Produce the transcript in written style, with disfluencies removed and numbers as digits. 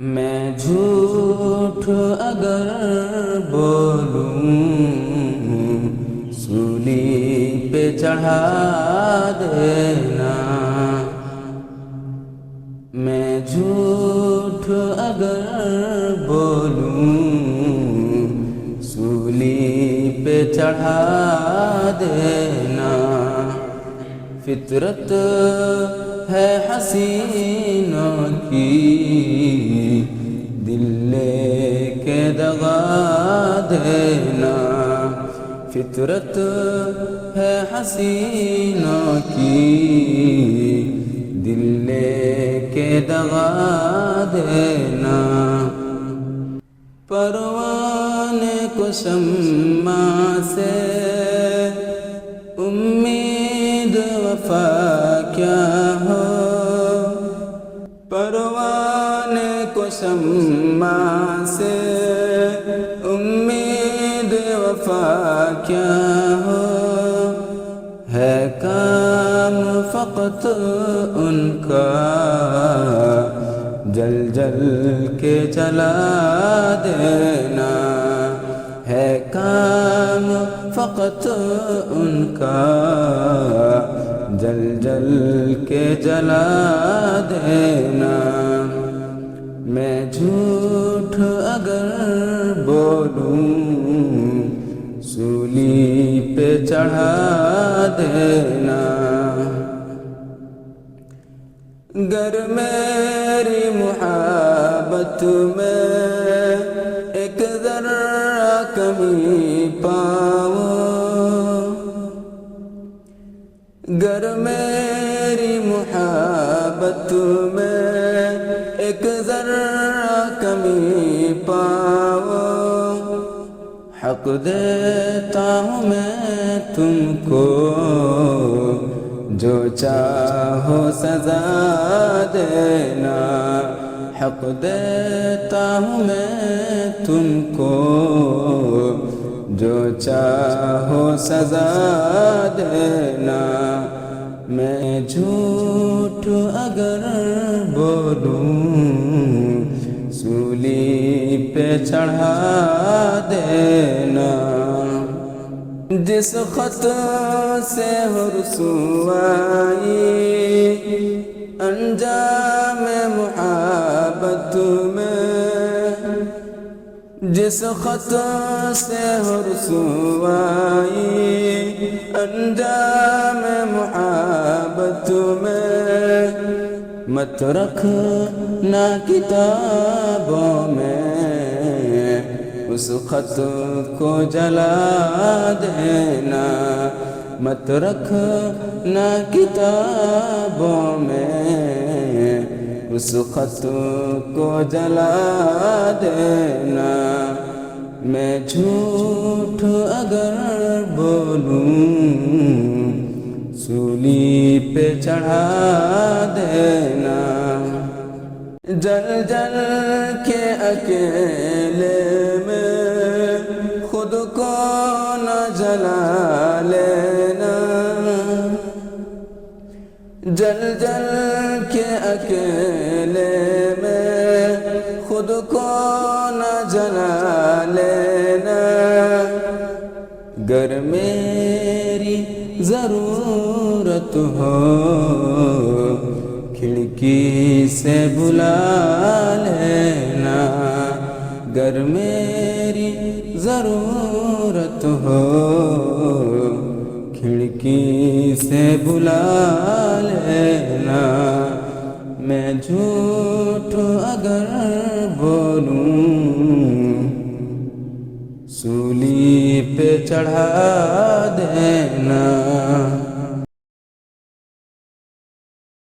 میں جھوٹ اگر بولوں سولی پہ چڑھا دینا، میں جھوٹ اگر بولوں سولی پہ چڑھا دینا، فطرت ہے حسینوں کی دل لے کے دغا دینا، فطرت ہے حسینوں کی دل لے کے دغا دینا، پروانے کو شمع سے امید وفا کیا ہو، پروانے کو شمع سے امید وفا کیا ہو، ہے کام فقط ان کا جل جل کے جلا دینا، ہے کام فقط ان کا جل جل کے جلا دینا، میں جھوٹ اگر بولوں سولی پہ چڑھا دینا، گر میری محبت میں ایک ذرہ کمی پاؤ، گر میری محبت میں ایک ذرہ کمی پاؤ، حق دیتا ہوں میں تم کو جو چاہو سزا دینا، حق دیتا ہوں میں تم کو جو چاہو سزا دینا، میں جھوٹ اگر بولوں سولی پہ چڑھا دینا، جس خط سے ہو رسوائی انجام محبت میں، جس خط سے ہو رسوائی انجام محبت میں، مت رکھنا کتابوں میں اس خط کو جلا دینا، مت رکھنا کتابوں میں اس خط کو جلا دینا، میں جھوٹ اگر بولوں سولی پہ چڑھا دینا، جل جل کے اکیلے میں خود کو نہ جلا لینا، جل جل کے اکیلے میں خود کو نہ جلا لینا، گر میری ضرورت ہو کھڑکی سے بلا لینا، گر میری ضرورت ہو کھڑکی سے بلا لینا، میں جھوٹ اگر بولوں سولی پہ چڑھا دینا۔